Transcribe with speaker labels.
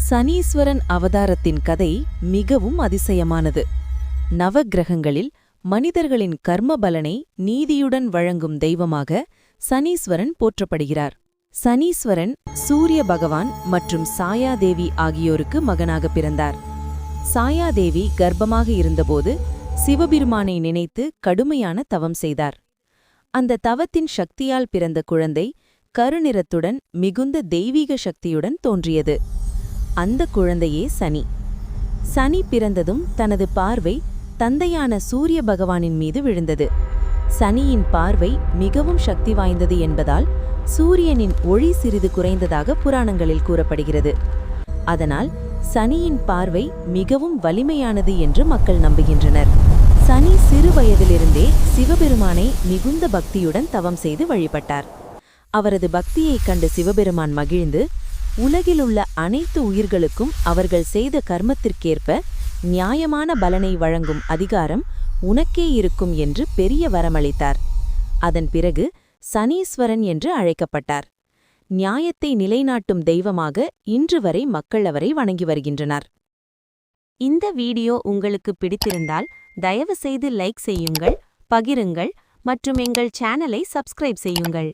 Speaker 1: சனீஸ்வரன் அவதாரத்தின் கதை மிகவும் அதிசயமானது. நவக்கிரகங்களில் மனிதர்களின் கர்ம பலனை நீதியுடன் வழங்கும் தெய்வமாக சனீஸ்வரன் போற்றப்படுகிறார். சனீஸ்வரன் சூரிய பகவான் மற்றும் சாயாதேவி ஆகியோருக்கு மகனாக பிறந்தார். சாயாதேவி கர்ப்பமாக இருந்தபோது சிவபெருமானை நினைத்து கடுமையான தவம் செய்தார். அந்த தவத்தின் சக்தியால் பிறந்த குழந்தை கருநிறத்துடன் மிகுந்த தெய்வீக சக்தியுடன் தோன்றியது. அந்த குழந்தையே சனி. சனி பிறந்ததும் தனது பார்வை தந்தையான சூரிய பகவானின் மீது விழுந்தது. சனியின் பார்வை மிகவும் சக்தி வாய்ந்தது என்பதால் சூரியனின் ஒளி சிறிது குறைந்ததாக புராணங்களில் கூறப்படுகிறது. அதனால் சனியின் பார்வை மிகவும் வலிமையானது என்று மக்கள் நம்புகின்றனர். சனி சிறு வயதிலிருந்தே சிவபெருமானை மிகுந்த பக்தியுடன் தவம் செய்து வழிபட்டார். அவரது பக்தியைக் கண்டு சிவபெருமான் மகிழ்ந்து உலகிலுள்ள அனைத்து உயிர்களுக்கும் அவர்கள் செய்த கர்மத்திற்கேற்ப நியாயமான பலனை வழங்கும் அதிகாரம் உனக்கே இருக்கும் என்று பெரிய வரமளித்தார். அதன் பிறகு சனீஸ்வரன் என்று அழைக்கப்பட்டார். நியாயத்தை நிலைநாட்டும் தெய்வமாக இன்று வரை மக்கள் அவரை வணங்கி வருகின்றனர். இந்த வீடியோ உங்களுக்கு பிடித்திருந்தால் தயவு செய்து லைக் செய்யுங்கள், பகிருங்கள் மற்றும் எங்கள் சேனலை சப்ஸ்கிரைப் செய்யுங்கள்.